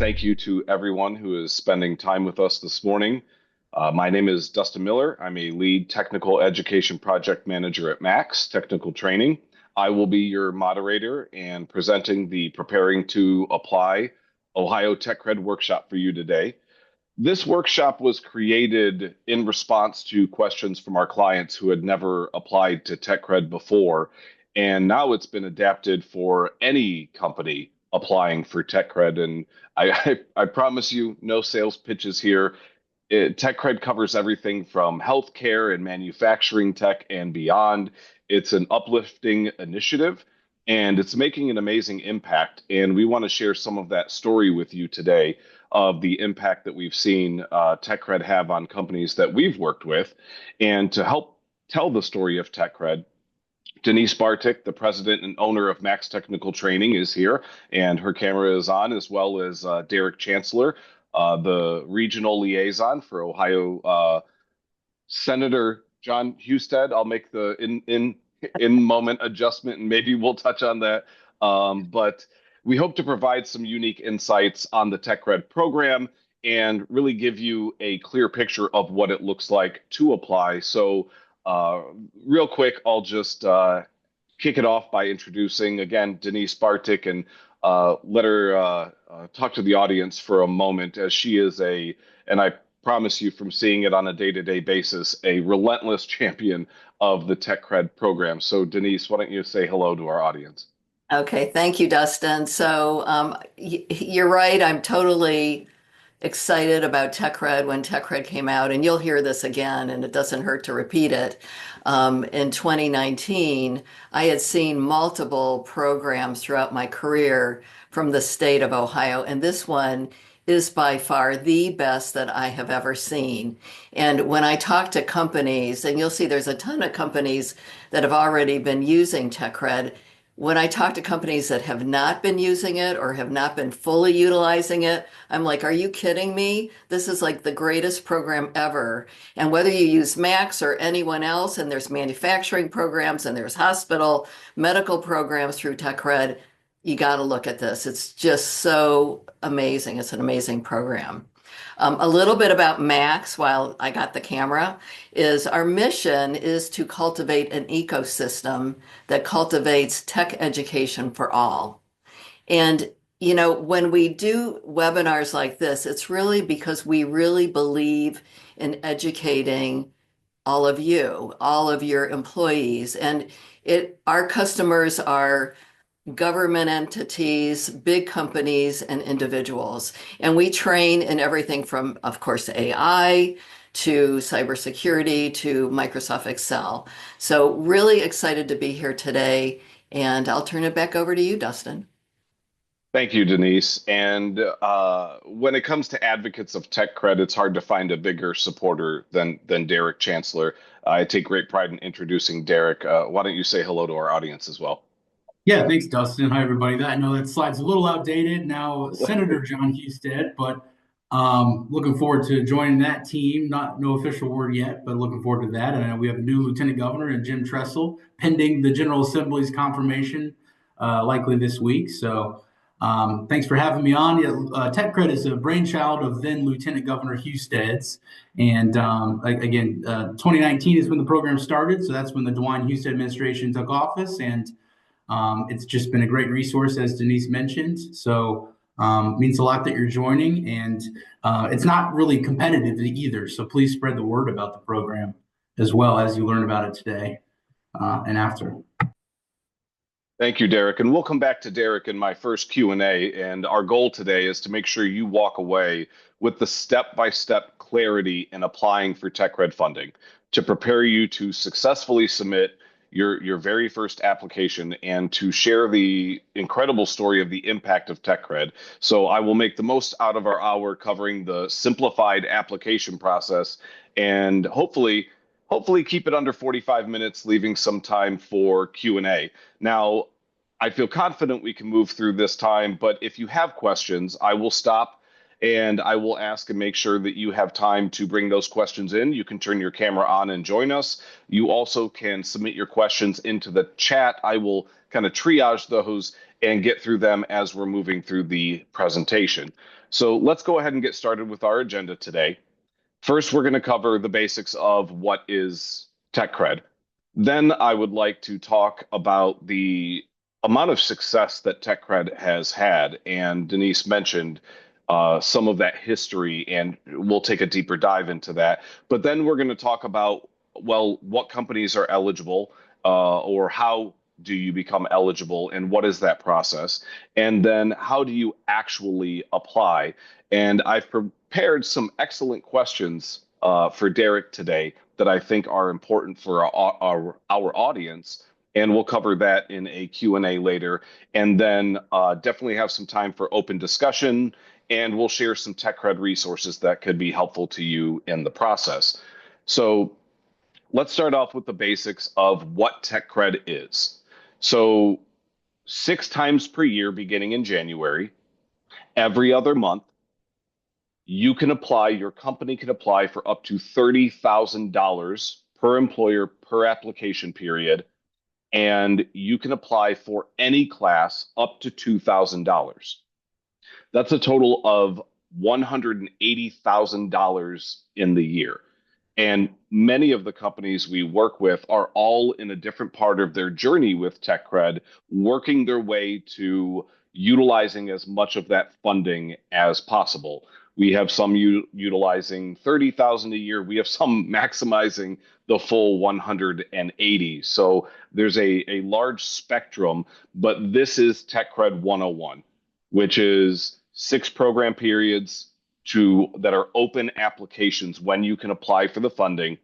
thank you to everyone who is spending time with us this morning. My name is Dustin Miller. I'm a lead technical education project manager at Max Technical Training. I will be your moderator and presenting the Preparing to Apply Ohio TechCred workshop for you today. This workshop was created in response to questions from our clients who had never applied to TechCred before, and now it's been adapted for any company applying for TechCred. And I promise you, no sales pitches here. TechCred covers everything from healthcare and manufacturing tech and beyond. It's an uplifting initiative, and it's making an amazing impact. And we want to share some of that story with you today of the impact that we've seen TechCred have on companies that we've worked with. And to help tell the story of TechCred, Denise Bartik, the president and owner of Max Technical Training, is here, and her camera is on, as well as Derek Chancellor, the regional liaison for Ohio. Senator Jon Husted. I'll make the in moment adjustment, and maybe we'll touch on that. But we hope to provide some unique insights on the TechCred program and really give you a clear picture of what it looks like to apply. So real quick, I'll just kick it off by introducing again Denise Bartik, and let her talk to the audience for a moment, as she is and I promise you from seeing it on a day-to-day basis, a relentless champion of the TechCred program. So Denise, why don't you say hello to our audience? Okay, thank you, Dustin. So you're right. I'm totally excited about TechCred when TechCred came out, and you'll hear this again, and it doesn't hurt to repeat it. In 2019, I had seen multiple programs throughout my career from the state of Ohio, and this one is by far the best that I have ever seen. And when I talk to companies, and you'll see there's a ton of companies that have already been using TechCred, when I talk to companies that have not been using it or have not been fully utilizing it, I'm like, are you kidding me? This is like the greatest program ever. And whether you use Max or anyone else, and there's manufacturing programs and there's hospital medical programs through TechCred, you got to look at this. It's just so amazing. It's an amazing program. A little bit about Max while I got the camera is our mission is to cultivate an ecosystem that cultivates tech education for all. And, you know, when we do webinars like this, it's really because we really believe in educating all of you, all of your employees. And our customers are government entities, big companies, and individuals. And we train in everything from, of course, AI to cybersecurity to Microsoft Excel. So really excited to be here today. And I'll turn it back over to you, Dustin. Thank you, Denise. And when it comes to advocates of TechCred, it's hard to find a bigger supporter than Derek Chancellor. I take great pride in introducing Derek. Why don't you say hello to our audience as well? Yeah, thanks, Dustin. Hi, everybody. I know that slide's a little outdated now, Senator Jon Husted, but looking forward to joining that team. No official word yet, but looking forward to that. And we have a new Lieutenant Governor and Jim Tressel pending the General Assembly's confirmation, likely this week. So thanks for having me on. Yeah, TechCred is a brainchild of then Lieutenant Governor Husted's. And again, 2019 is when the program started. So that's when the DeWine Husted administration took office. And it's just been a great resource, as Denise mentioned. So means a lot that you're joining, and it's not really competitive either. So please spread the word about the program as well as you learn about it today and after. Thank you, Derek. And we'll come back to Derek in my first Q&A. And our goal today is to make sure you walk away with the step-by-step clarity in applying for TechCred funding to prepare you to successfully submit your very first application and to share the incredible story of the impact of TechCred. So I will make the most out of our hour covering the simplified application process, and hopefully keep it under 45 minutes, leaving some time for Q&A. Now, I feel confident we can move through this time, but if you have questions, I will stop and I will ask and make sure that you have time to bring those questions in. You can turn your camera on and join us. You also can submit your questions into the chat. I will kind of triage those and get through them as we're moving through the presentation. So let's go ahead and get started with our agenda today. First, we're going to cover the basics of what is TechCred. Then I would like to talk about the amount of success that TechCred has had. And Denise mentioned some of that history, and we'll take a deeper dive into that. But then we're going to talk about, well, what companies are eligible, or how do you become eligible, and what is that process? And then how do you actually apply? And I've prepared some excellent questions for Derek today that I think are important for our audience. And we'll cover that in a Q&A later. And then definitely have some time for open discussion. And we'll share some TechCred resources that could be helpful to you in the process. So let's start off with the basics of what TechCred is. So 6 times per year, beginning in January, every other month, you can apply, your company can apply for up to $30,000 per employer per application period, and you can apply for any class up to $2,000. That's a total of $180,000 in the year. And many of the companies we work with are all in a different part of their journey with TechCred, working their way to utilizing as much of that funding as possible. We have some utilizing 30,000 a year. We have some maximizing the full 180. So there's a large spectrum, but this is TechCred 101, which is 6 program periods that are open applications when you can apply for the funding,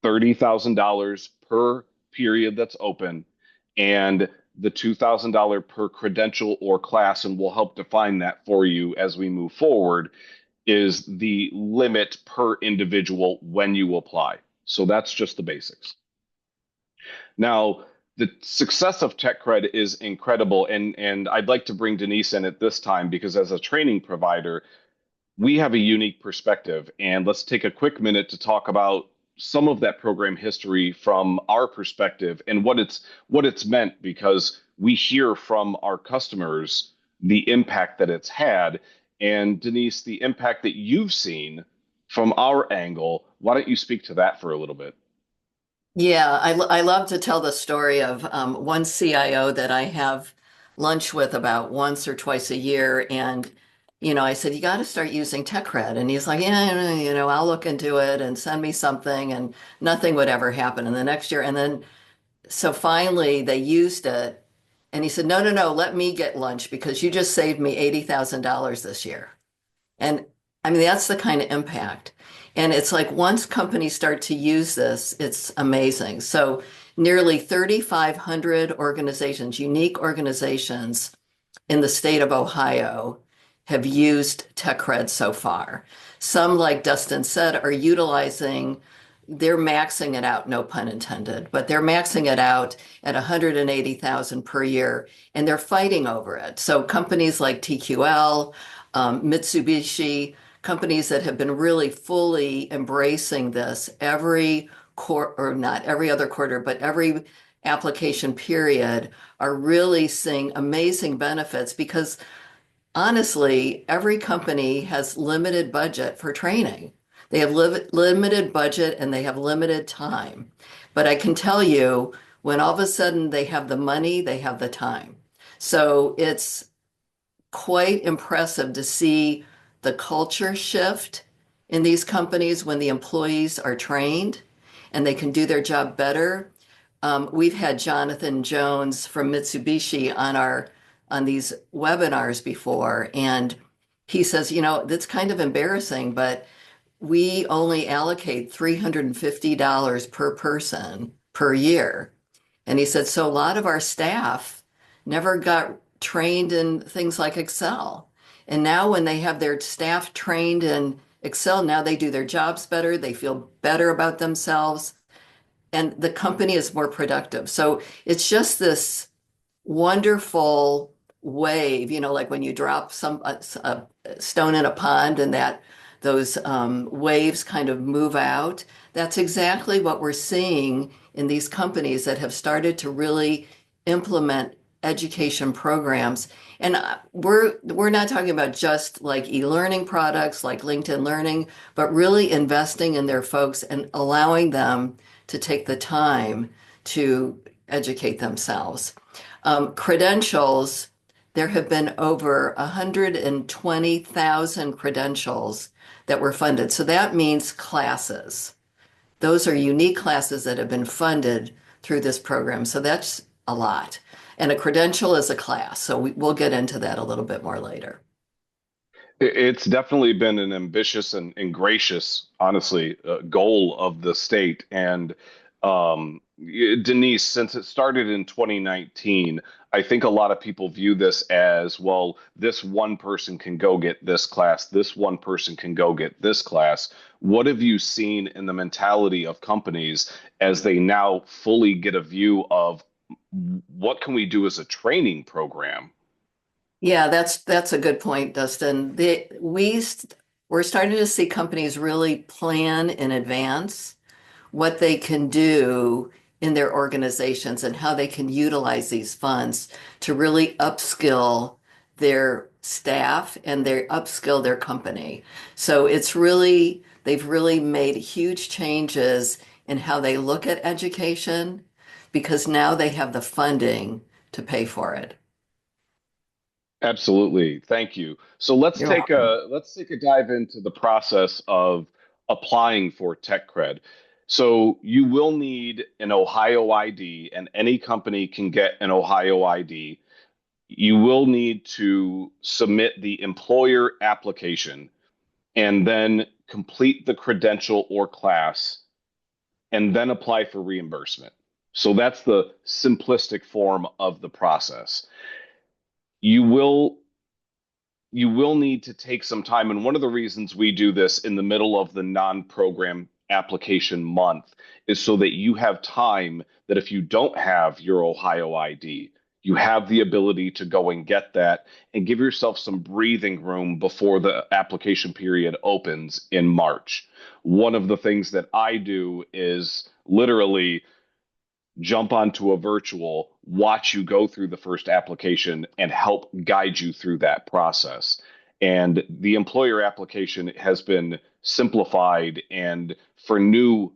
$30,000 per period that's open, and the $2,000 per credential or class, and we'll help define that for you as we move forward, is the limit per individual when you apply. So that's just the basics. Now, the success of TechCred is incredible, and I'd like to bring Denise in at this time because as a training provider, we have a unique perspective. And let's take a quick minute to talk about some of that program history from our perspective and what it's meant, because we hear from our customers the impact that it's had. And Denise, the impact that you've seen from our angle, why don't you speak to that for a little bit? Yeah, I love to tell the story of one CIO that I have lunch with about once or twice a year. And, I said, you got to start using TechCred. And he's like, yeah, I'll look into it and send me something. And nothing would ever happen. And the next year, and then, so finally they used it. And he said, no, no, no, let me get lunch because you just saved me $80,000 this year. And I mean, that's the kind of impact. And it's like once companies start to use this, it's amazing. So nearly 3,500 organizations, unique organizations in the state of Ohio have used TechCred so far. Some, like Dustin said, are they're maxing it out, no pun intended, but they're maxing it out at 180,000 per year, and they're fighting over it. So companies like TQL, Mitsubishi, companies that have been really fully embracing this every quarter, or not every other quarter, but every application period, are really seeing amazing benefits because honestly, every company has limited budget for training. They have limited budget and they have limited time. But I can tell you, when all of a sudden they have the money, they have the time. So it's quite impressive to see the culture shift in these companies when the employees are trained and they can do their job better. We've had Jonathan Jones from Mitsubishi on these webinars before, and he says, that's kind of embarrassing, but we only allocate $350 per person per year. And he said, so a lot of our staff never got trained in things like Excel. And now when they have their staff trained in Excel, now they do their jobs better, they feel better about themselves, and the company is more productive. So it's just this wonderful wave, like when you drop a stone in a pond and those waves kind of move out. That's exactly what we're seeing in these companies that have started to really implement education programs. And we're not talking about just like e-learning products like LinkedIn Learning, but really investing in their folks and allowing them to take the time to educate themselves. Credentials, there have been over 120,000 credentials that were funded. So that means classes. Those are unique classes that have been funded through this program. So that's a lot. And a credential is a class. So we'll get into that a little bit more later. It's definitely been an ambitious and gracious, honestly, goal of the state. And Denise, since it started in 2019, I think a lot of people view this as, well, this one person can go get this class, this one person can go get this class. What have you seen in the mentality of companies as they now fully get a view of what can we do as a training program? Yeah, that's a good point, Dustin. We're starting to see companies really plan in advance what they can do in their organizations and how they can utilize these funds to really upskill their staff and their upskill their company. So they've really made huge changes in how they look at education because now they have the funding to pay for it. Absolutely. Thank you. So You're welcome. let's take a dive into the process of applying for TechCred. So you will need an Ohio ID, and any company can get an Ohio ID. You will need to submit the employer application and then complete the credential or class and then apply for reimbursement. So that's the simplistic form of the process. You will you will need to take some time. And one of the reasons we do this in the middle of the non-program application month is so that you have time that if you don't have your Ohio ID, you have the ability to go and get that and give yourself some breathing room before the application period opens in March. One of the things that I do is literally jump onto a virtual, watch you go through the first application, and help guide you through that process. And the employer application has been simplified, and for new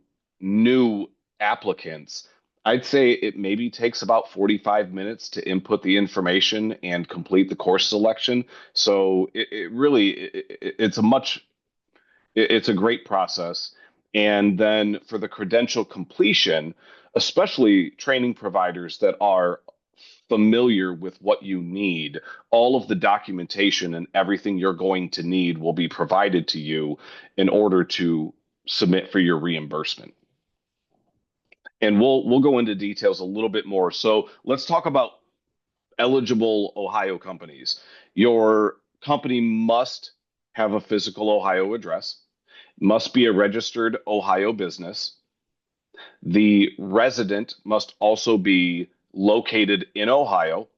applicants, I'd say it maybe takes about 45 minutes to input the information and complete the course selection. So it's a it's a great process. And then for the credential completion, especially training providers that are familiar with what you need, all of the documentation and everything you're going to need will be provided to you in order to submit for your reimbursement. And we'll go into details a little bit more. So let's talk about eligible Ohio companies. Your company must have a physical Ohio address, must be a registered Ohio business. The resident must also be located in Ohio,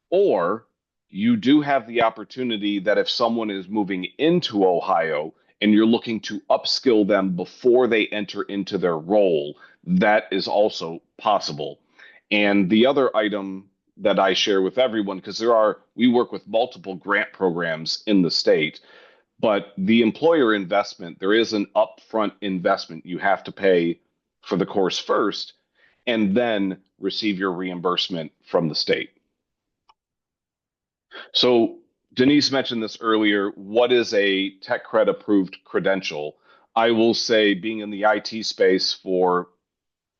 or you do have the opportunity that if someone is moving into Ohio and you're looking to upskill them before they enter into their role, that is also possible. And the other item that I share with everyone, because we work with multiple grant programs in the state, but the employer investment, there is an upfront investment you have to pay for the course first and then receive your reimbursement from the state. So Denise mentioned this earlier. What is a TechCred approved credential? I will say, being in the IT space for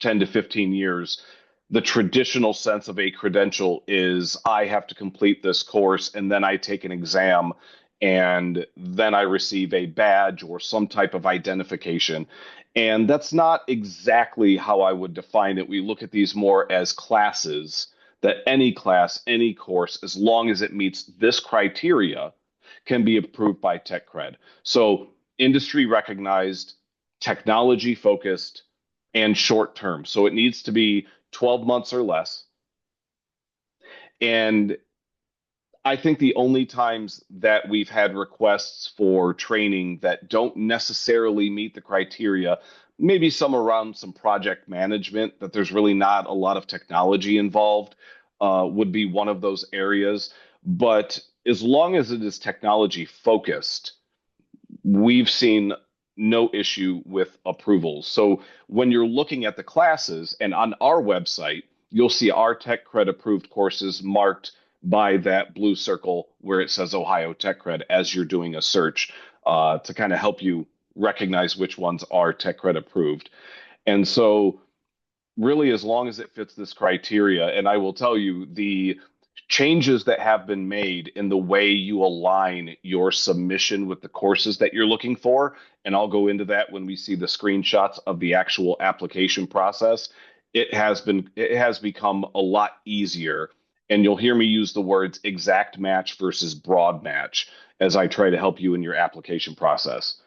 10 to 15 years, the traditional sense of a credential is I have to complete this course and then I take an exam and then I receive a badge or some type of identification. And that's not exactly how I would define it. We look at these more as classes, that any class, any course, as long as it meets this criteria, can be approved by TechCred. So industry recognized, technology focused, and short term. So it needs to be 12 months or less. And I think the only times that we've had requests for training that don't necessarily meet the criteria, maybe some around some project management, that there's really not a lot of technology involved, would be one of those areas. But as long as it is technology focused, we've seen no issue with approvals. So when you're looking at the classes and on our website, you'll see our TechCred approved courses marked by that blue circle where it says Ohio TechCred as you're doing a search to kind of help you recognize which ones are TechCred approved. And so really, as long as it fits this criteria, and I will tell you the changes that have been made in the way you align your submission with the courses that you're looking for, and I'll go into that when we see the screenshots of the actual application process, it has become a lot easier. And you'll hear me use the words exact match versus broad match as I try to help you in your application process.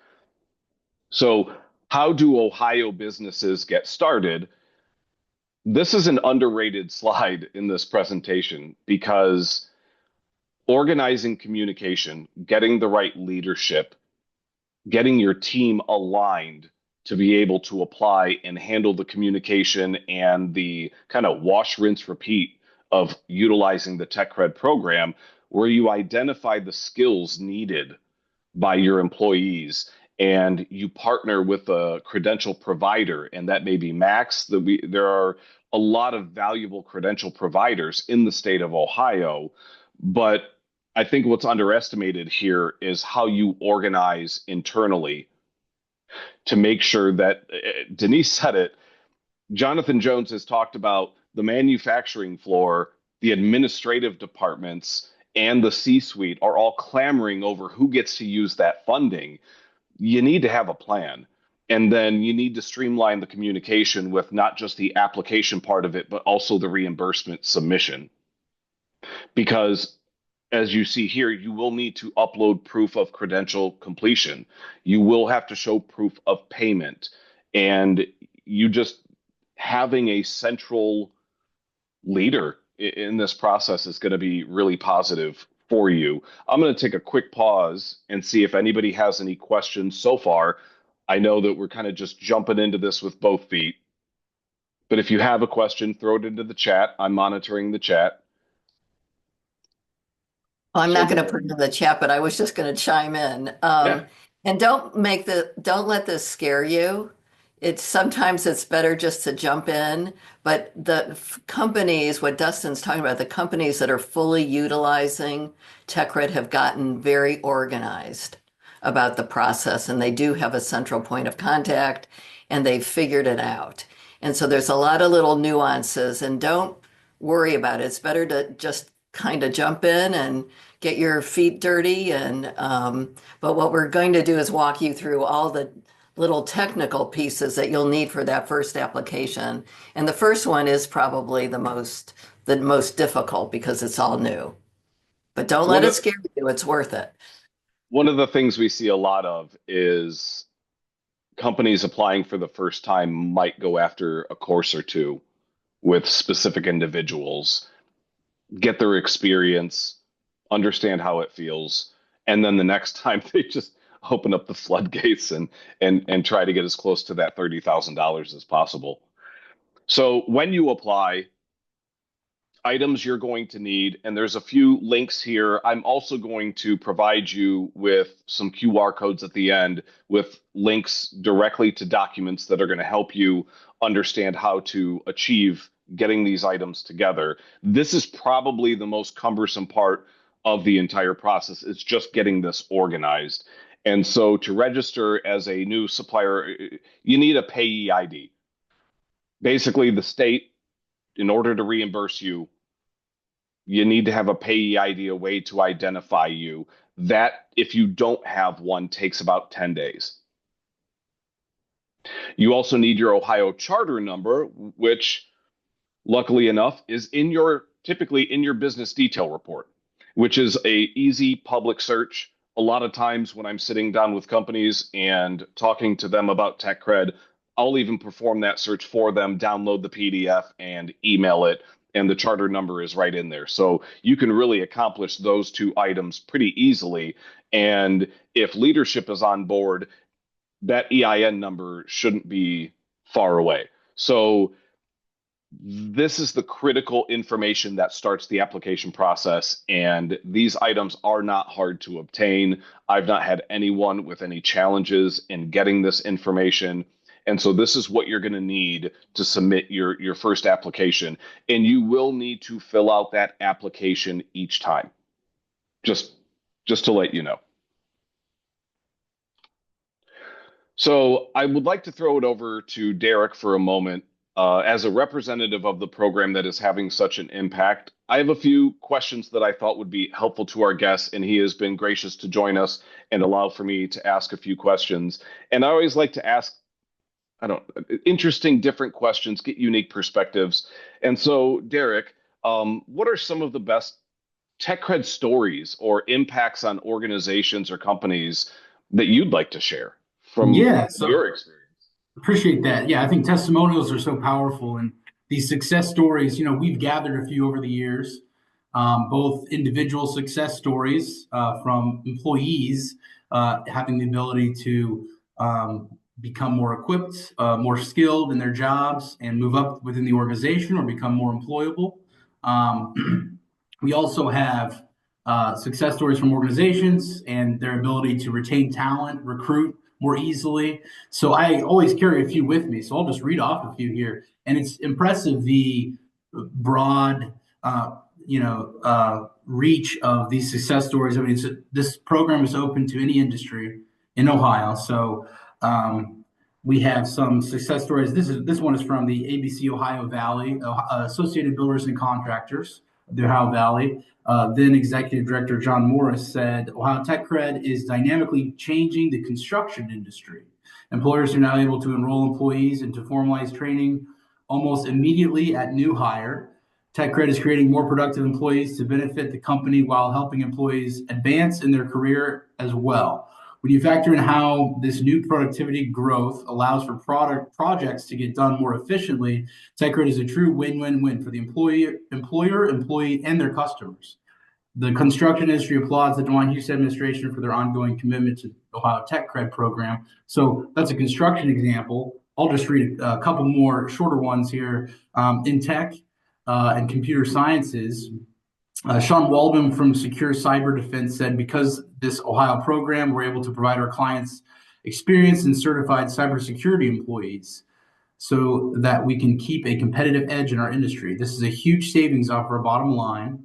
So, how do Ohio businesses get started? This is an underrated slide in this presentation because organizing communication, getting the right leadership, getting your team aligned to be able to apply and handle the communication and the kind of wash, rinse, repeat of utilizing the TechCred program, where you identify the skills needed by your employees and you partner with a credential provider, and that may be Max. There are a lot of valuable credential providers in the state of Ohio, but I think what's underestimated here is how you organize internally to make sure that Denise said it. Jonathan Jones has talked about the manufacturing floor, the administrative departments, and the C-suite are all clamoring over who gets to use that funding. You need to have a plan. And then you need to streamline the communication with not just the application part of it, but also the reimbursement submission. Because as you see here, you will need to upload proof of credential completion. You will have to show proof of payment. And you just having a central leader in this process is going to be really positive for you. I'm going to take a quick pause and see if anybody has any questions so far. I know that we're kind of just jumping into this with both feet, but if you have a question, throw it into the chat. I'm monitoring the chat. Well, I'm not going to put it in the chat, but I was just going to chime in. Yeah. And don't let this scare you. Sometimes it's better just to jump in, but companies, what Dustin's talking about, the companies that are fully utilizing TechRed have gotten very organized about the process, and they do have a central point of contact, and they've figured it out. And so there's a lot of little nuances, and don't worry about it. It's better to just kind of jump in and get your feet dirty. But what we're going to do is walk you through all the little technical pieces that you'll need for that first application. And the first one is probably the most difficult because it's all new. But don't let it scare you. It's worth it. One of the things we see a lot of is companies applying for the first time might go after a course or two with specific individuals, get their experience, understand how it feels, and then the next time they just open up the floodgates and try to get as close to that $30,000 as possible. So when you apply, items you're going to need, and there's a few links here. I'm also going to provide you with some QR codes at the end with links directly to documents that are going to help you understand how to achieve getting these items together. This is probably the most cumbersome part of the entire process. It's just getting this organized. And so to register as a new supplier, you need a payee ID. Basically, the state, in order to reimburse you, you need to have a payee ID, a way to identify you. That, if you don't have one, takes about 10 days. You also need your Ohio charter number, which luckily enough is typically in your business detail report, which is a easy public search. A lot of times when I'm sitting down with companies and talking to them about TechCred, I'll even perform that search for them, download the PDF and email it. and the charter number is right in there. So you can really accomplish those two items pretty easily. And if leadership is on board, that EIN number shouldn't be far away. So this is the critical information that starts the application process. And these items are not hard to obtain. I've not had anyone with any challenges in getting this information. And so this is what you're going to need to submit your first application. And you will need to fill out that application each time. Just to let you know. So I would like to throw it over to Derek for a moment. As a representative of the program that is having such an impact, I have a few questions that I thought would be helpful to our guests, and he has been gracious to join us and allow for me to ask a few questions. And I always like to ask, interesting, different questions, get unique perspectives. And so, Derek, what are some of the best TechCred stories or impacts on organizations or companies that you'd like to share from your experience? Appreciate that. Yeah, I think testimonials are so powerful, and these success stories, we've gathered a few over the years, both individual success stories from employees having the ability to become more equipped, more skilled in their jobs, and move up within the organization or become more employable. We also have success stories from organizations and their ability to retain talent, recruit more easily. So I always carry a few with me. So I'll just read off a few here. And it's impressive the broad, reach of these success stories. I mean, this program is open to any industry in Ohio. So we have some success stories. This one is from the ABC Ohio Valley, Associated Builders and Contractors, the Ohio Valley. Then Executive Director John Morris said, Ohio TechCred is dynamically changing the construction industry. Employers are now able to enroll employees into formalized training almost immediately at new hire. TechCred is creating more productive employees to benefit the company while helping employees advance in their career as well. When you factor in how this new productivity growth allows for projects to get done more efficiently, TechCred is a true win-win-win for the employer, employee, and their customers. The construction industry applauds the Jon Husted administration for their ongoing commitment to the Ohio TechCred program. So that's a construction example. I'll just read a couple more shorter ones here. In tech and computer sciences, Sean Waldman from Secure Cyber Defense said, because this Ohio program, we're able to provide our clients experienced and certified cybersecurity employees so that we can keep a competitive edge in our industry. This is a huge savings off our bottom line,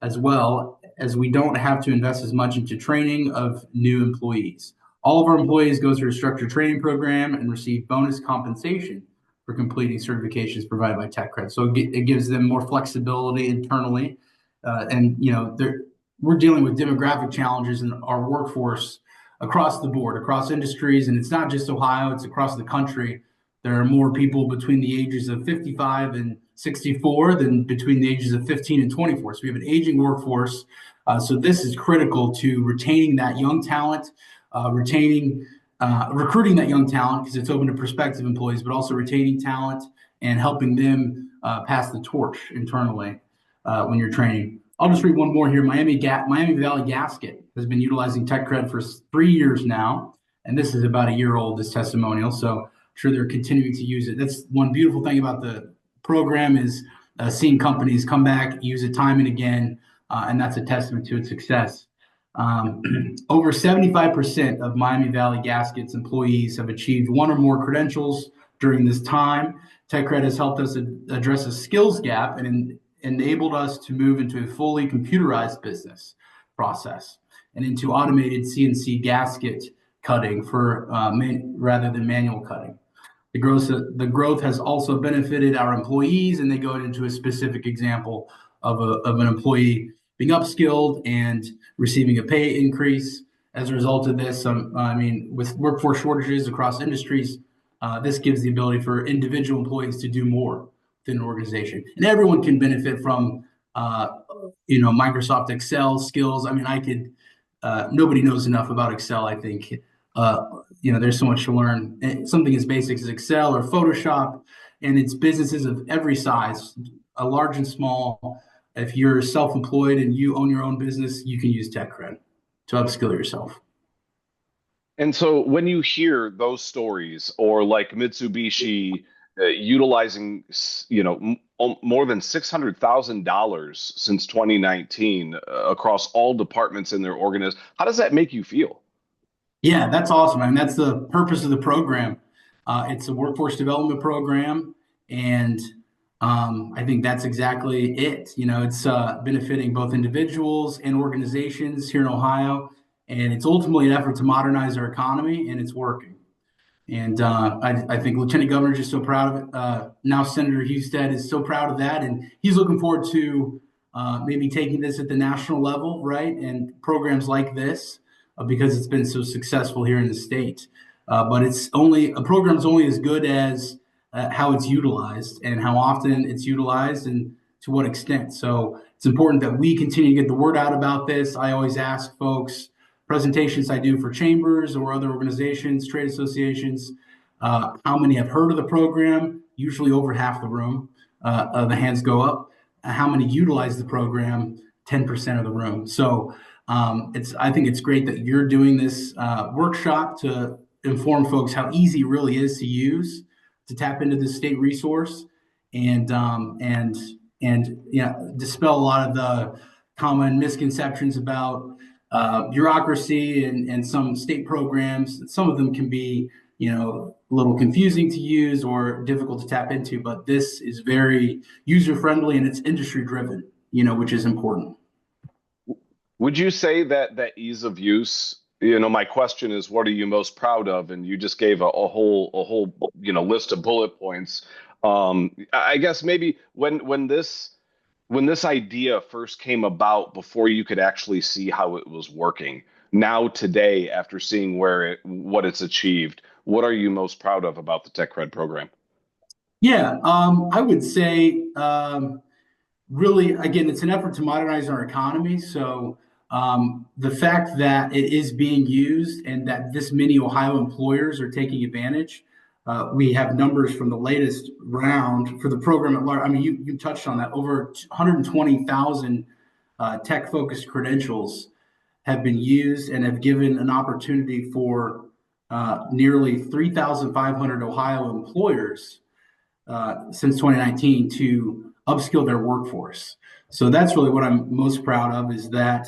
as well as we don't have to invest as much into training of new employees. All of our employees go through a structured training program and receive bonus compensation for completing certifications provided by TechCred. So it gives them more flexibility internally. We're dealing with demographic challenges in our workforce across the board, across industries, and it's not just Ohio, it's across the country. There are more people between the ages of 55 and 64 than between the ages of 15 and 24. So we have an aging workforce. So this is critical to retaining that young talent, recruiting that young talent because it's open to prospective employees, but also retaining talent and helping them pass the torch internally when you're training. I'll just read one more here. Miami Valley Gasket has been utilizing TechCred for 3 years now, and this is about a year old, this testimonial. So I'm sure they're continuing to use it. That's one beautiful thing about the program is seeing companies come back, use it time and again, and that's a testament to its success. Over 75% of Miami Valley Gasket's employees have achieved one or more credentials during this time. TechCred has helped us address a skills gap and enabled us to move into a fully computerized business process and into automated CNC gasket cutting for rather than manual cutting. The growth has also benefited our employees, and they go into a specific example of an employee being upskilled and receiving a pay increase as a result of this. With workforce shortages across industries, this gives the ability for individual employees to do more within an organization, and everyone can benefit from Microsoft Excel skills. Nobody knows enough about Excel. I think there's so much to learn. Something as basic as Excel or Photoshop, and it's businesses of every size large and small. If you're self-employed and you own your own business, you can use TechCred to upskill yourself. And so when you hear those stories, or like Mitsubishi utilizing, more than $600,000 since 2019 across all departments in their organization, how does that make you feel? Yeah, that's awesome. I mean, that's the purpose of the program. It's a workforce development program, and I think that's exactly it. It's benefiting both individuals and organizations here in Ohio, and it's ultimately an effort to modernize our economy, and it's working. And I think Lieutenant Governor is just so proud of it. Now Senator Husted is so proud of that, and he's looking forward to maybe taking this at the national level, right? And programs like this, because it's been so successful here in the state. But it's only a program's only as good as how it's utilized and how often it's utilized and to what extent. So it's important that we continue to get the word out about this. I always ask folks, presentations I do for chambers or other organizations, trade associations, how many have heard of the program? Usually over half the room, the hands go up. How many utilize the program? 10% of the room. So I think it's great that you're doing this workshop to inform folks how easy it really is to use, to tap into this state resource, and dispel a lot of the common misconceptions about bureaucracy and some state programs. Some of them can be, a little confusing to use or difficult to tap into, but this is very user friendly and it's industry driven, which is important. Would you say that ease of use, my question is, what are you most proud of? And you just gave a whole list of bullet points. I guess maybe when this idea first came about, before you could actually see how it was working, now today, after seeing what it's achieved, what are you most proud of about the TechCred program? Yeah, I would say really, again, it's an effort to modernize our economy. So the fact that it is being used and that this many Ohio employers are taking advantage. We have numbers from the latest round for the program at large. I mean, you touched on that. Over 120,000 tech-focused credentials have been used and have given an opportunity for nearly 3,500 Ohio employers since 2019 to upskill their workforce. So that's really what I'm most proud of, is that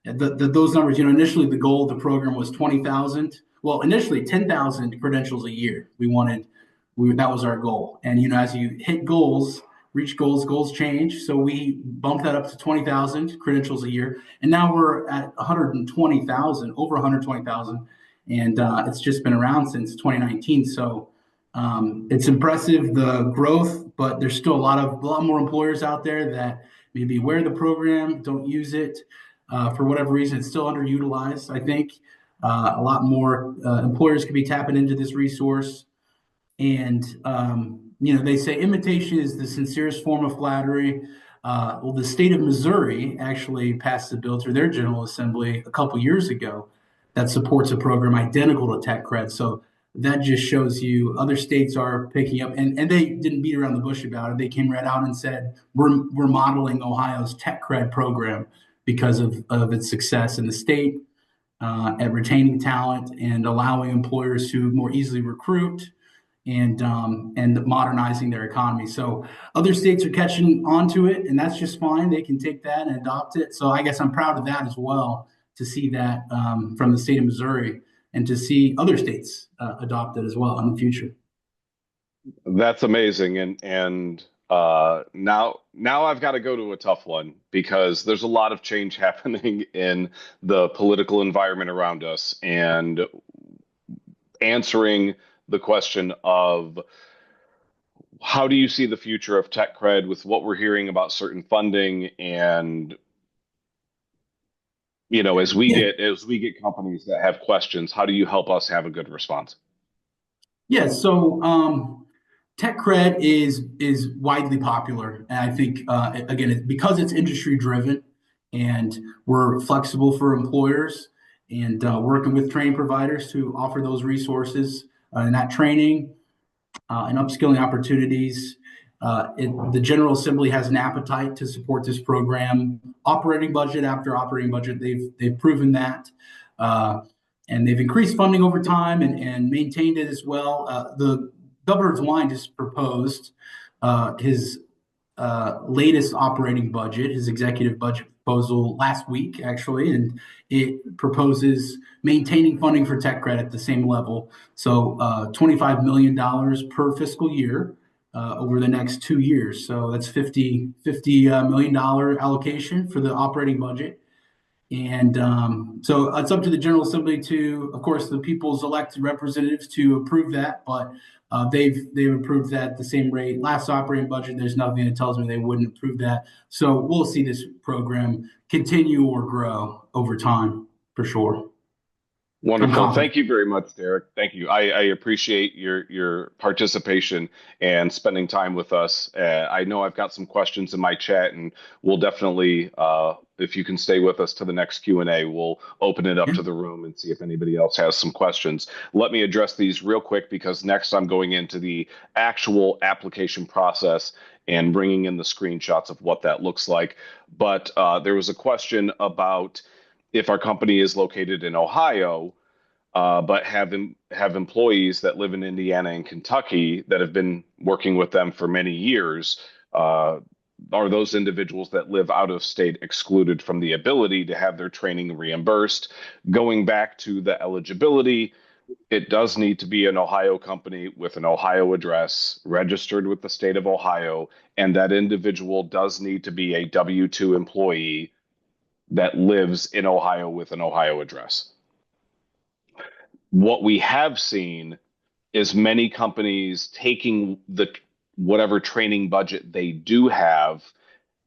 those numbers. Initially the goal of the program was 20,000. Well, initially 10,000 credentials a year. That was our goal. And as you hit goals, reach goals change. So we bumped that up to 20,000 credentials a year, and now we're at 120,000, over 120,000, and it's just been around since 2019. So it's impressive, the growth, but there's still a lot more employers out there that may be aware of the program, don't use it for whatever reason. It's still underutilized. I think a lot more employers could be tapping into this resource. And they say imitation is the sincerest form of flattery. Well, the state of Missouri actually passed a bill through their General Assembly a couple years ago that supports a program identical to TechCred. So that just shows you other states are picking up, and they didn't beat around the bush about it. They came right out and said, we're modeling Ohio's TechCred program because of its success in the state at retaining talent and allowing employers to more easily recruit and modernizing their economy. So other states are catching on to it, and that's just fine. They can take that and adopt it. So I guess I'm proud of that as well, to see that from the state of Missouri, and to see other states adopt it as well in the future. That's amazing. And now I've got to go to a tough one, because there's a lot of change happening in the political environment around us, and answering the question of, how do you see the future of TechCred with what we're hearing about certain funding? And as we get companies that have questions, how do you help us have a good response? Yeah, so TechCred is widely popular, and I think again, because it's industry driven, and we're flexible for employers, and working with training providers to offer those resources and that training and upskilling opportunities. The General Assembly has an appetite to support this program. Operating budget after operating budget, they've proven that, and they've increased funding over time and maintained it as well. The Governor of DeWine just proposed his latest operating budget, his executive budget proposal last week, actually, and it proposes maintaining funding for TechCred at the same level. So $25 million per fiscal year over the next 2 years. So that's $50 million allocation for the operating budget. And so it's up to the General Assembly to, of course, the people's elected representatives to approve that. But they've approved that at the same rate. Last operating budget, there's nothing that tells me they wouldn't approve that. So we'll see this program continue or grow over time for sure. Wonderful. Thank you very much, Derek. Thank you. I appreciate your participation and spending time with us. I know I've got some questions in my chat, and we'll definitely, if you can stay with us to the next Q&A, we'll open it up to the room and see if anybody else has some questions. Let me address these real quick because next I'm going into the actual application process and bringing in the screenshots of what that looks like. But there was a question about if our company is located in Ohio, but have employees that live in Indiana and Kentucky that have been working with them for many years, are those individuals that live out of state excluded from the ability to have their training reimbursed? Going back to the eligibility, it does need to be an Ohio company with an Ohio address, registered with the state of Ohio, and that individual does need to be a W-2 employee that lives in Ohio with an Ohio address. What we have seen is many companies taking whatever training budget they do have,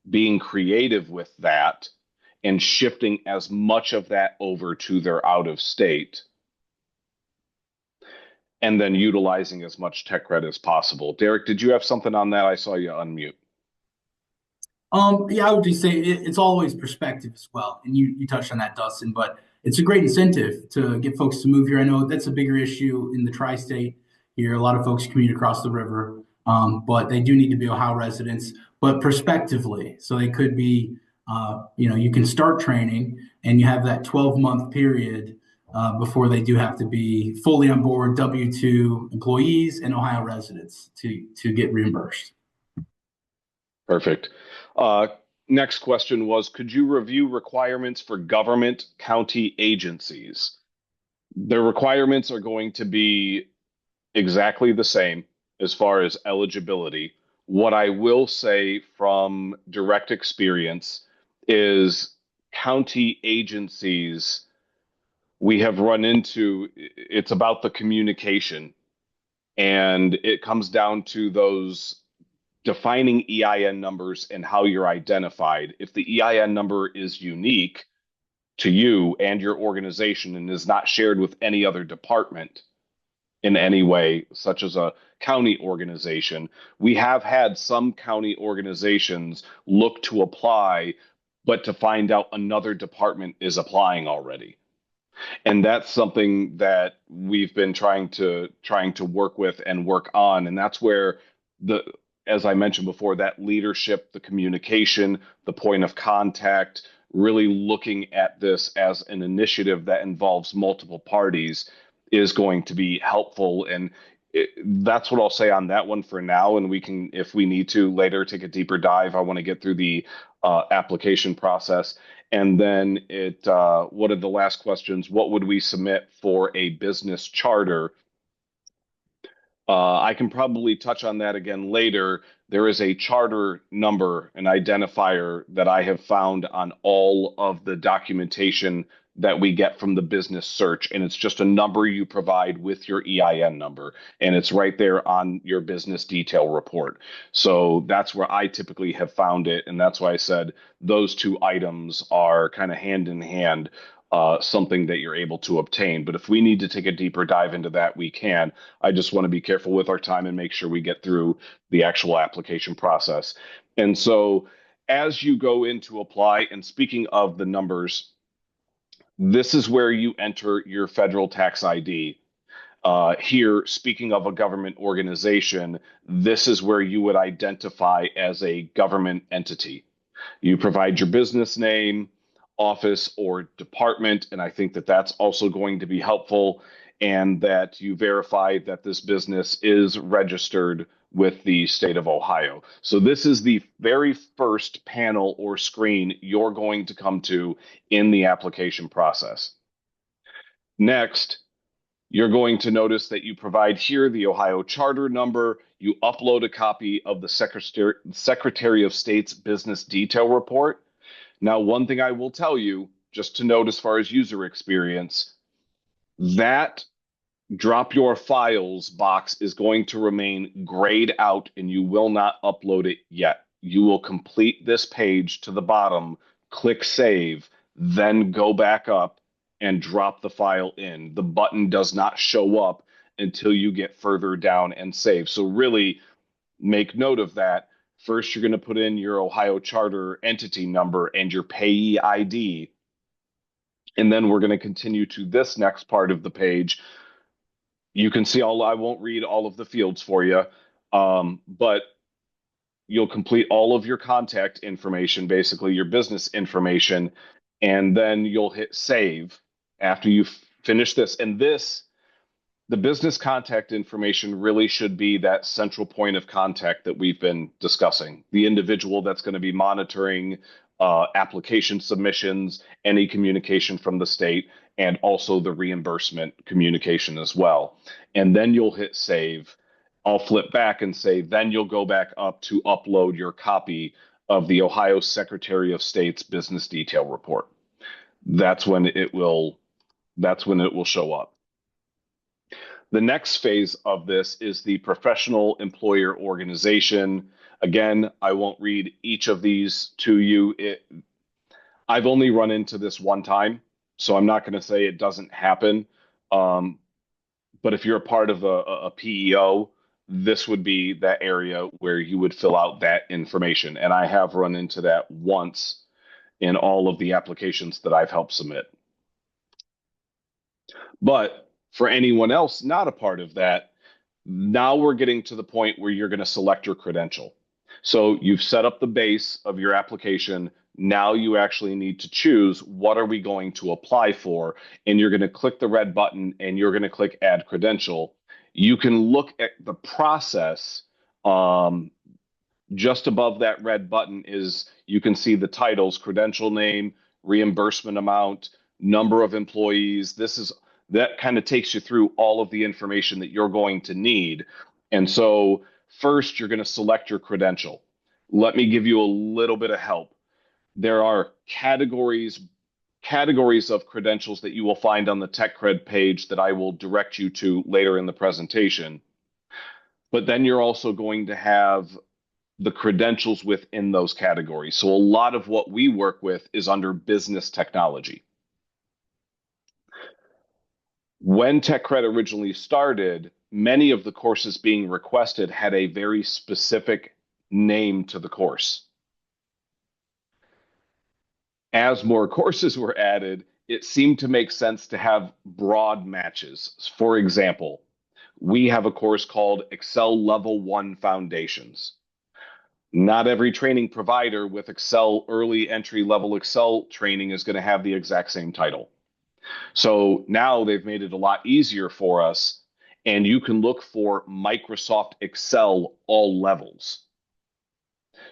being creative with that, and shifting as much of that over to their out of state, and then utilizing as much TechCred as possible. Derek, did you have something on that? I saw you unmute. Yeah, I would just say it's always perspective as well. And you touched on that, Dustin, but it's a great incentive to get folks to move here. I know that's a bigger issue in the tri-state here. A lot of folks commute across the river, but they do need to be Ohio residents, but prospectively. So they could be, you can start training and you have that 12-month period before they do have to be fully on board W-2 employees and Ohio residents to get reimbursed. Perfect. Next question was, could you review requirements for government county agencies? The requirements are going to be exactly the same as far as eligibility. What I will say from direct experience is county agencies, we have run into, it's about the communication, and it comes down to those defining EIN numbers and how you're identified. If the EIN number is unique to you and your organization and is not shared with any other department in any way, such as a county organization, we have had some county organizations look to apply, but to find out another department is applying already. And that's something that we've been trying to work with and work on. And that's where as I mentioned before, that leadership, the communication, the point of contact, really looking at this as an initiative that involves multiple parties is going to be helpful. And that's what I'll say on that one for now. And we can, if we need to later, take a deeper dive. I want to get through the application process. And then one of the last questions, what would we submit for a business charter? I can probably touch on that again later. There is a charter number, an identifier that I have found on all of the documentation that we get from the business search. And it's just a number you provide with your EIN number. And it's right there on your business detail report. So that's where I typically have found it. And that's why I said those two items are kind of hand in hand. Something that you're able to obtain. But if we need to take a deeper dive into that, we can. I just want to be careful with our time and make sure we get through the actual application process. And so as you go in to apply, and speaking of the numbers, this is where you enter your federal tax ID. Here, speaking of a government organization, this is where you would identify as a government entity. You provide your business name, office, or department, and I think that that's also going to be helpful, and that you verify that this business is registered with the state of Ohio. So this is the very first panel or screen you're going to come to in the application process. Next, you're going to notice that you provide here the Ohio charter number. You upload a copy of the Secretary of State's business detail report. Now, one thing I will tell you, just to note as far as user experience, that drop your files box is going to remain grayed out and you will not upload it yet. You will complete this page to the bottom, click save, then go back up and drop the file in. The button does not show up until you get further down and save. So really make note of that. First, you're going to put in your Ohio Charter entity number and your payee ID. And then we're going to continue to this next part of the page. You can see I won't read all of the fields for you, but you'll complete all of your contact information, basically your business information, and then you'll hit save after you finish this. And the business contact information really should be that central point of contact that we've been discussing, the individual that's going to be monitoring application submissions, any communication from the state, and also the reimbursement communication as well. And then you'll hit save. I'll flip back and say, then you'll go back up to upload your copy of the Ohio Secretary of State's business detail report. That's when it will show up. The next phase of this is the professional employer organization. Again, I won't read each of these to you. I've only run into this one time, so I'm not going to say it doesn't happen. But if you're a part of a PEO, this would be that area where you would fill out that information. And I have run into that once in all of the applications that I've helped submit. But for anyone else not a part of that, now we're getting to the point where you're going to select your credential. So you've set up the base of your application. Now you actually need to choose what are we going to apply for, and you're going to click the red button and you're going to click add credential. You can look at the process. Just above that red button you can see the titles: credential name, reimbursement amount, number of employees. That kind of takes you through all of the information that you're going to need. And so first, you're going to select your credential. Let me give you a little bit of help. There are categories of credentials that you will find on the TechCred page that I will direct you to later in the presentation. But then you're also going to have the credentials within those categories. So a lot of what we work with is under business technology. When TechCred originally started, many of the courses being requested had a very specific name to the course. As more courses were added, it seemed to make sense to have broad matches. For example, we have a course called Excel Level 1 Foundations. Not every training provider with Excel early entry-level Excel training is going to have the exact same title. So now they've made it a lot easier for us, and you can look for Microsoft Excel all levels.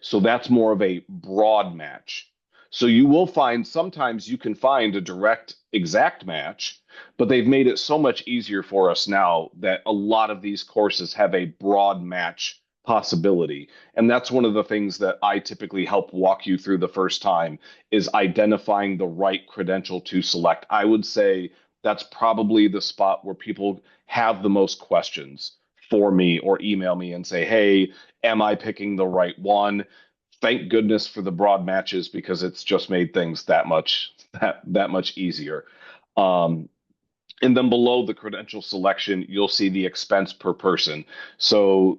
So that's more of a broad match. So you will find sometimes you can find a direct exact match, but they've made it so much easier for us now that a lot of these courses have a broad match possibility. And that's one of the things that I typically help walk you through the first time is identifying the right credential to select. I would say that's probably the spot where people have the most questions for me or email me and say, hey, am I picking the right one? Thank goodness for the broad matches because it's just made things that much easier. And then below the credential selection, you'll see the expense per person. So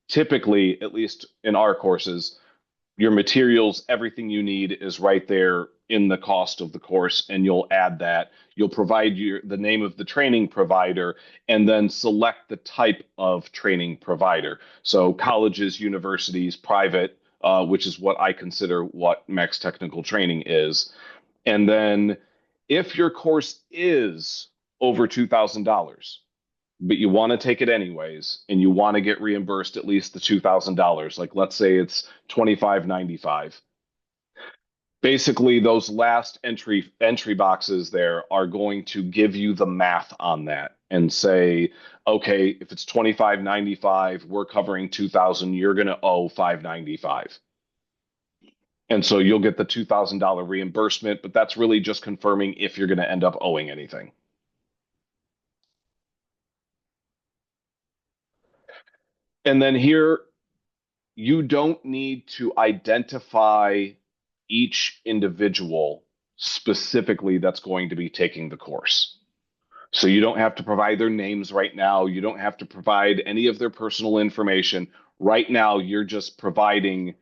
typically, at least in our courses, your materials, everything you need is right there in the cost of the course, and you'll add that. You'll provide the name of the training provider and then select the type of training provider. So colleges, universities, private, which is what I consider what Max Technical Training is. And then if your course is over $2,000, but you want to take it anyways, and you want to get reimbursed at least the $2,000, like let's say it's $2,595. Basically, those last entry boxes there are going to give you the math on that and say, okay, if it's $2,595, we're covering $2,000, you're going to owe $595. And so you'll get the $2,000 reimbursement, but that's really just confirming if you're going to end up owing anything. And then here, you don't need to identify each individual specifically that's going to be taking the course. So you don't have to provide their names right now. You don't have to provide any of their personal information. Right now, you're just providing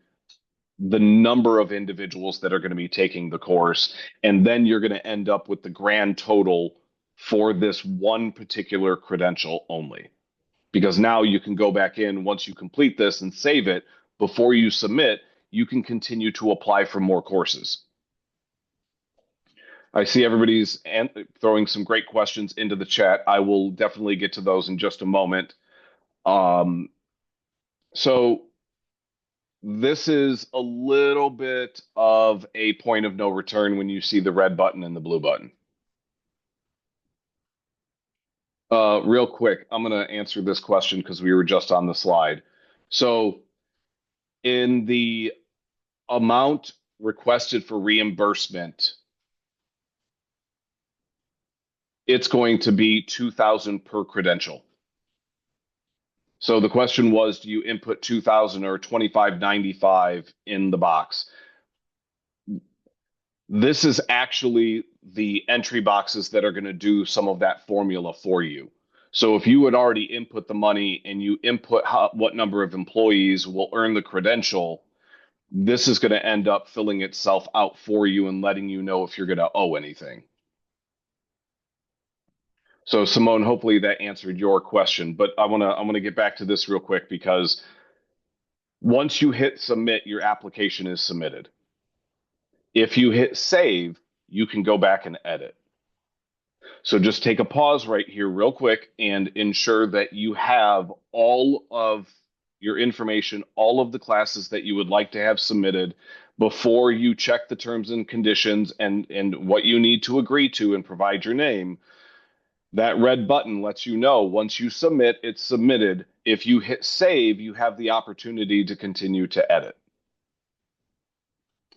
the number of individuals that are going to be taking the course. And then you're going to end up with the grand total for this one particular credential only. Because now you can go back in once you complete this and save it. Before you submit, you can continue to apply for more courses. I see everybody's throwing some great questions into the chat. I will definitely get to those in just a moment. So this is a little bit of a point of no return when you see the red button and the blue button. Real quick, I'm going to answer this question because we were just on the slide. So in the amount requested for reimbursement, it's going to be $2,000 per credential. So the question was, do you input $2,000 or $2,595 in the box? This is actually the entry boxes that are going to do some of that formula for you. So if you had already input the money and you input what number of employees will earn the credential, this is going to end up filling itself out for you and letting you know if you're going to owe anything. So Simone, hopefully that answered your question, but I want to get back to this real quick because once you hit submit, your application is submitted. If you hit save, you can go back and edit. So just take a pause right here real quick and ensure that you have all of your information, all of the classes that you would like to have submitted before you check the terms and conditions and what you need to agree to and provide your name. That red button lets you know once you submit, it's submitted. If you hit save, you have the opportunity to continue to edit.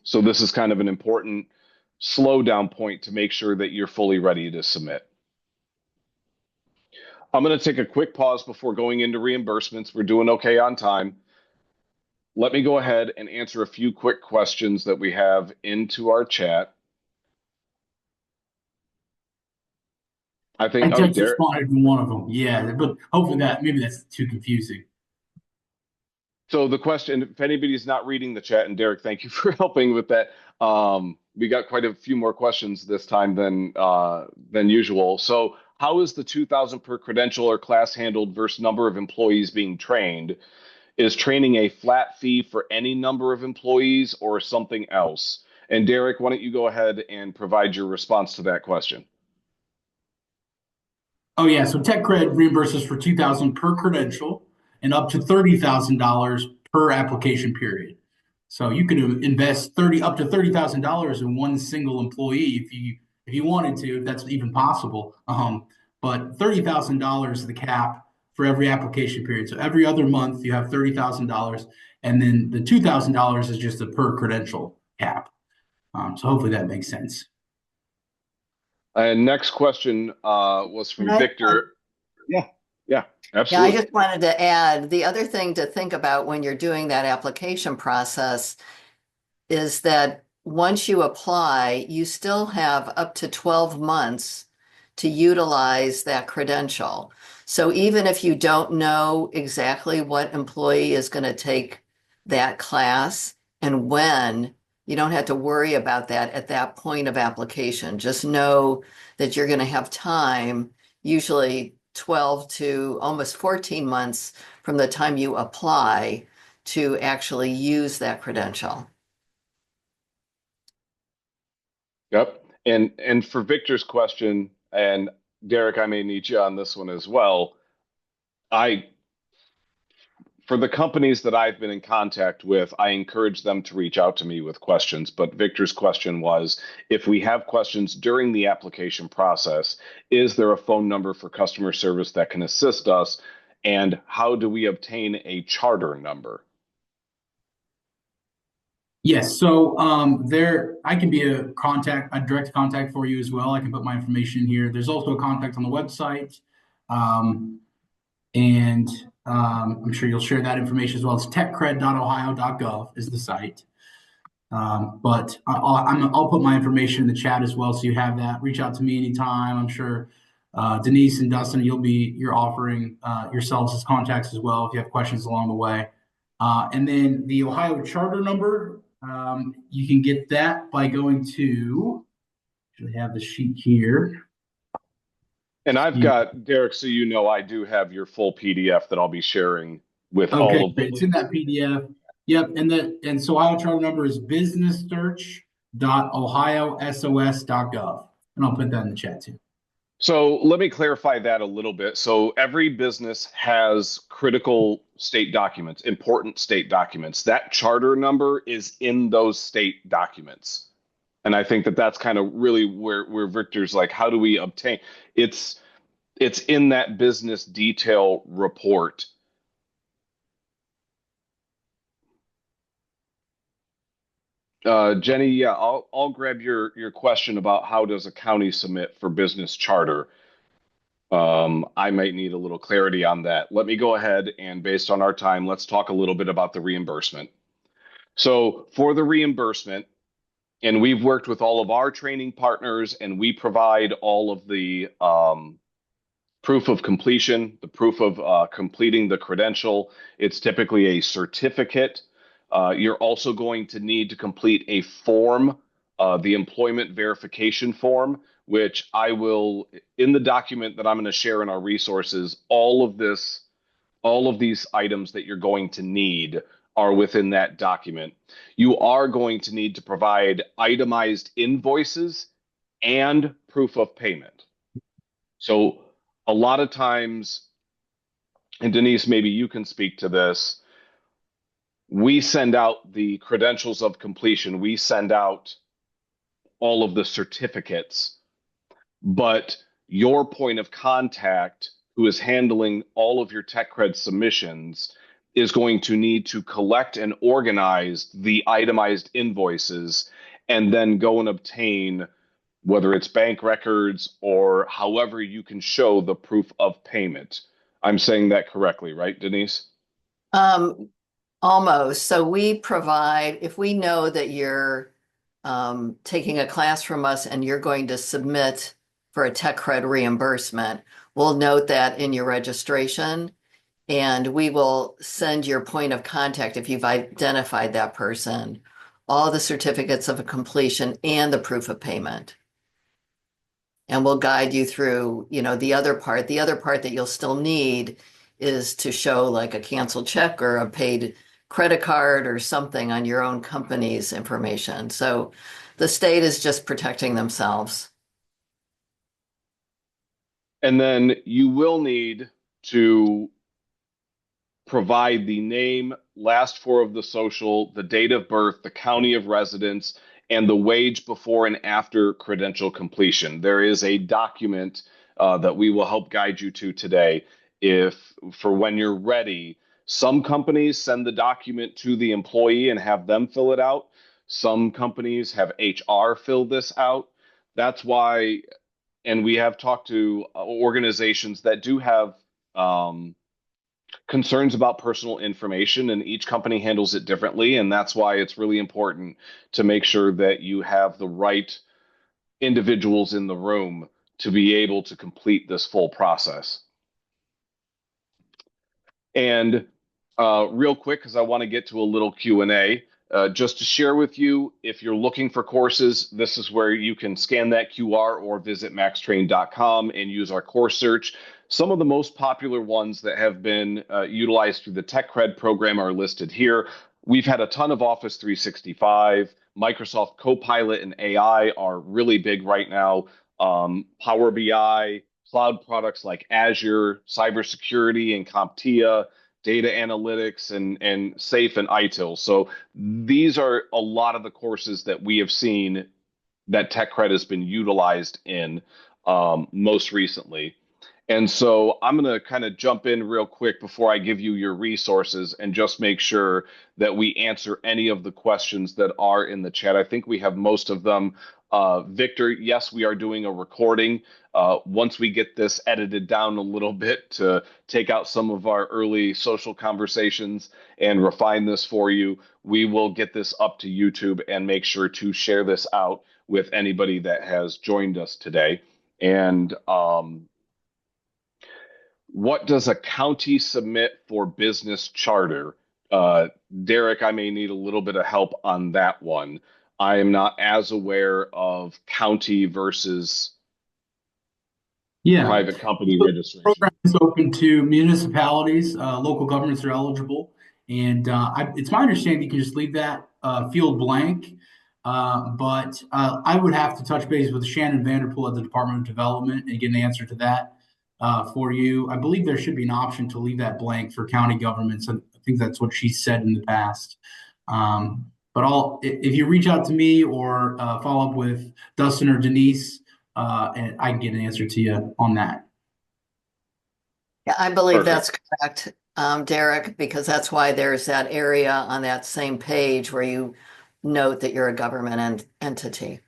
So this is kind of an important slowdown point to make sure that you're fully ready to submit. I'm going to take a quick pause before going into reimbursements. We're doing okay on time. Let me go ahead and answer a few quick questions that we have into our chat. I think I just responded to one of them. Yeah, but hopefully maybe that's too confusing. So the question, if anybody's not reading the chat, and Derek, thank you for helping with that. We got quite a few more questions this time than usual. So how is the $2,000 per credential or class handled versus number of employees being trained? Is training a flat fee for any number of employees or something else? And Derek, why don't you go ahead and provide your response to that question? Oh yeah, so TechCred reimburses for $2,000 per credential and up to $30,000 per application period. So you could invest up to $30,000 in one single employee if you wanted to, if that's even possible. But $30,000 is the cap for every application period. So every other month you have $30,000, and then the $2,000 is just a per credential cap. So hopefully that makes sense. And next question was from Victor. Yeah, absolutely. Yeah, I just wanted to add, the other thing to think about when you're doing that application process is that once you apply, you still have up to 12 months to utilize that credential. So even if you don't know exactly what employee is going to take that class and when, You don't have to worry about that at that point of application. Just know that you're going to have time, usually 12 to almost 14 months from the time you apply to actually use that credential. Yep. And for Victor's question, and Derek, I may need you on this one as well. I For the companies that I've been in contact with, I encourage them to reach out to me with questions. But Victor's question was, if we have questions during the application process, is there a phone number for customer service that can assist us? And how do we obtain a charter number? Yes, so there I can be a direct contact for you as well. I can put my information here. There's also a contact on the website, um, and I'm sure you'll share that information as well. It's techcred.ohio.gov is the site. But I'll put my information in the chat as well, so you have that. Reach out to me anytime. I'm sure Denise and Dustin, you're offering yourselves as contacts as well if you have questions along the way. And then the Ohio charter number, you can get that by going to. Actually, have the sheet here. And I've got, Derek, so you know, I do have your full PDF that I'll be sharing with Okay, all of the great. It's in that PDF. Yep, and so Ohio charter number is businesssearch.ohiosos.gov, and I'll put that in the chat too. So let me clarify that a little bit. So every business has critical state documents, important state documents. That charter number is in those state documents. And I think that that's kind of really where Victor's like, how do we obtain? It's in that business detail report. Jenny, yeah, I'll grab your question about how does a county submit for business charter. I might need a little clarity on that. Let me go ahead and based on our time, let's talk a little bit about the reimbursement. So for the reimbursement, and we've worked with all of our training partners and we provide all of the proof of completion, the proof of completing the credential. It's typically a certificate. You're also going to need to complete a form, the employment verification form, which I will, in the document that I'm going to share in our resources, all of these items that you're going to need are within that document. You are going to need to provide itemized invoices and proof of payment. So a lot of times, and Denise, maybe you can speak to this, we send out the credentials of completion, we send out all of the certificates, but your point of contact who is handling all of your TechCred submissions is going to need to collect and organize the itemized invoices and then go and obtain whether it's bank records or however you can show the proof of payment. I'm saying that correctly, right, Denise? Almost. So we provide, if we know that you're taking a class from us and you're going to submit for a TechCred reimbursement, we'll note that in your registration and we will send your point of contact if you've identified that person, all the certificates of completion and the proof of payment. And we'll guide you through, the other part. The other part that you'll still need is to show like a canceled check or a paid credit card or something on your own company's information. So the state is just protecting themselves. And then you will need to provide the name, last four of the social, the date of birth, the county of residence, and the wage before and after credential completion. There is a document that we will help guide you to today. If for when you're ready, some companies send the document to the employee and have them fill it out. Some companies have HR fill this out. That's why, and we have talked to organizations that do have concerns about personal information, and each company handles it differently. And that's why it's really important to make sure that you have the right individuals in the room to be able to complete this full process. And real quick, because I want to get to a little Q&A, Just to share with you, if you're looking for courses, this is where you can scan that QR or visit maxtrain.com and use our course search. Some of the most popular ones that have been utilized through the TechCred program are listed here. We've had a ton of Office 365. Microsoft Copilot and AI are really big right now. Power BI, cloud products like Azure, cybersecurity and CompTIA, data analytics, and SAFe and ITIL. So these are a lot of the courses that we have seen that TechCred has been utilized in most recently. And so I'm going to kind of jump in real quick before I give you your resources and just make sure that we answer any of the questions that are in the chat. I think we have most of them. Victor, yes, we are doing a recording. Once we get this edited down a little bit to take out some of our early social conversations and refine this for you, we will get this up to YouTube and make sure to share this out with anybody that has joined us today. And what does a county submit for business charter? Derek, I may need a little bit of help on that one. I am not as aware of county versus private company So the registration. program is open to municipalities, local governments are eligible. And it's my understanding you can just leave that field blank. But I would have to touch base with Shannon Vanderpool at the Department of Development and get an answer to that for you. I believe there should be an option to leave that blank for county governments. I think that's what she said in the past. But if you reach out to me or follow up with Dustin or Denise, and I can get an answer to you on that. Yeah, I believe Perfect. that's correct, Derek, because that's why there's that area on that same page where you note that you're a government entity.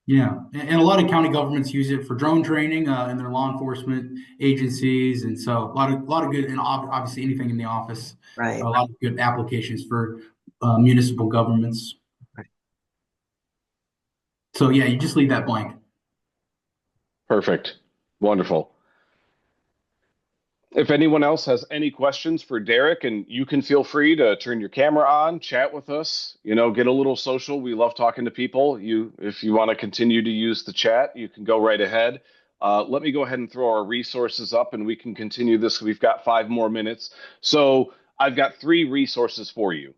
Yeah, and a lot of county governments use it for drone training in their law enforcement agencies, and so a lot of good, and obviously anything in the office. Right. A lot of good applications for municipal governments. Right. So yeah, you just leave that blank. Perfect. Wonderful. If anyone else has any questions for Derek, and you can feel free to turn your camera on, chat with us, get a little social. We love talking to people. If you want to continue to use the chat, you can go right ahead. Let me go ahead and throw our resources up and we can continue this. We've got 5 more minutes. So I've got 3 resources for you.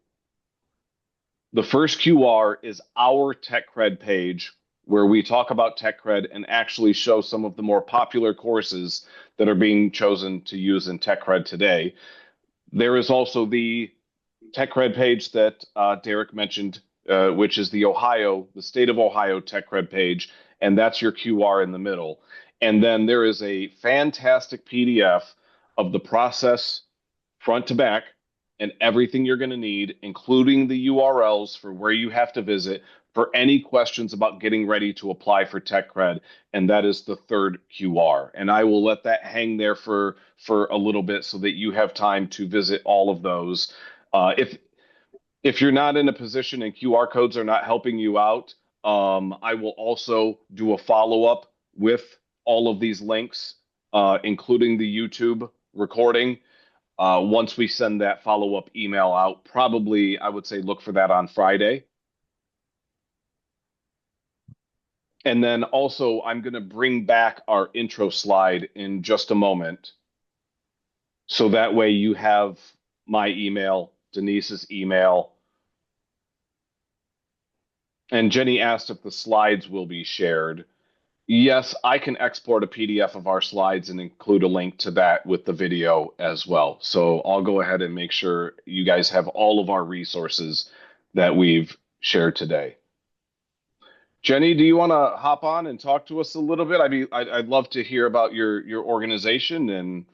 The first QR is our TechCred page, where we talk about TechCred and actually show some of the more popular courses that are being chosen to use in TechCred today. There is also the TechCred page that Derek mentioned, which is the state of Ohio TechCred page, and that's your QR in the middle. And then there is a fantastic PDF of the process front to back and everything you're going to need, including the URLs for where you have to visit for any questions about getting ready to apply for TechCred, and that is the third QR. And I will let that hang there for a little bit so that you have time to visit all of those. If you're not in a position and QR codes are not helping you out, I will also do a follow-up with all of these links, including the YouTube recording. Once we send that follow-up email out, probably I would say look for that on Friday. And then also I'm going to bring back our intro slide in just a moment. So that way you have my email, Denise's email. And Jenny asked if the slides will be shared. Yes, I can export a PDF of our slides and include a link to that with the video as well. So I'll go ahead and make sure you guys have all of our resources that we've shared today. Jenny, do you want to hop on and talk to us a little bit? I'd love to hear about your organization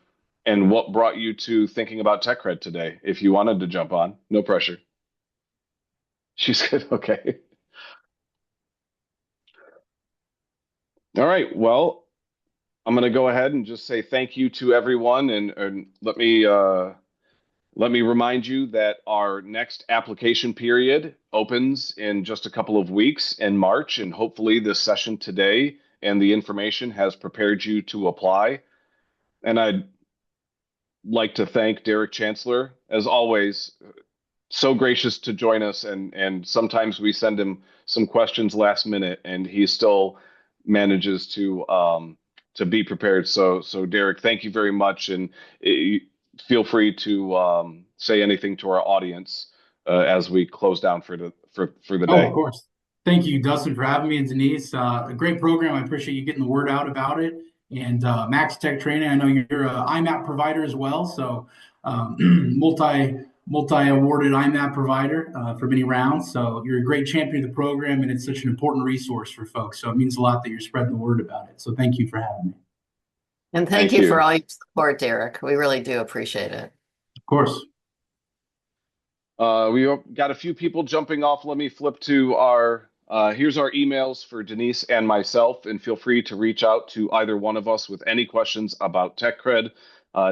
and what brought you to thinking about TechCred today. If you wanted to jump on, no pressure. She's good. Okay. All right. Well, I'm going to go ahead and just say thank you to everyone, and let me remind you that our next application period opens in just a couple of weeks in March, and hopefully this session today and the information has prepared you to apply. And I'd like to thank Derek Chancellor, as always, so gracious to join us, and sometimes we send him some questions last minute, and he still manages to be prepared. So Derek, thank you very much, and uh, feel free to say anything to our audience as we close down for the Oh, of day. course. Thank you, Dustin, for having me, and Denise. A great program. I appreciate you getting the word out about it. And Max Tech Training. I know you're a IMAP provider as well, so multi awarded IMAP provider for many rounds. So you're a great champion of the program, and it's such an important resource for folks. So it means a lot that you're spreading the word about it. So thank you for having me. And thank Thank you for you. all your support, Derek. We really do appreciate it. Of course. We got a few people jumping off. Let me flip to our here's our emails for Denise and myself, and feel free to reach out to either one of us with any questions about TechCred.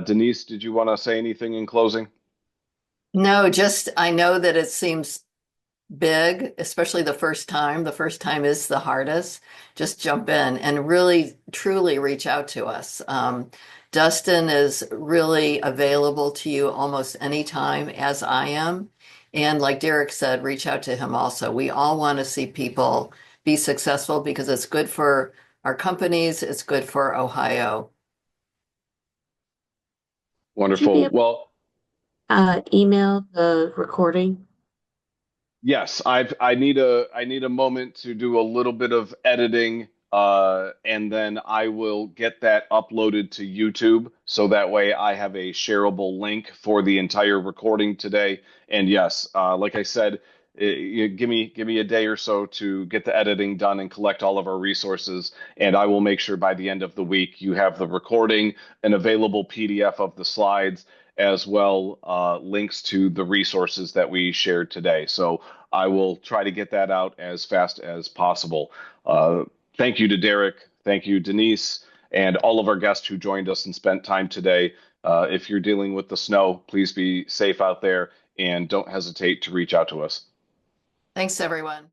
Denise, did you want to say anything in closing? No, just I know that it seems big, especially the first time. The first time is the hardest. Just jump in and really, truly reach out to us. Dustin is really available to you almost anytime, as I am. And like Derek said, reach out to him also. We all want to see people be successful because it's good for our companies, it's good for Ohio. Would you be Wonderful. able Well, to email the recording? yes, I need a moment to do a little bit of editing, and then I will get that uploaded to YouTube so that way I have a shareable link for the entire recording today. And yes, like I said, give me a day or so to get the editing done and collect all of our resources, and I will make sure by the end of the week you have the recording, an available PDF of the slides, as well links to the resources that we shared today. So I will try to get that out as fast as possible. Uh, Thank you to Derek. Thank you, Denise, and all of our guests who joined us and spent time today. If you're dealing with the snow, please be safe out there and don't hesitate to reach out to us. Thanks, everyone.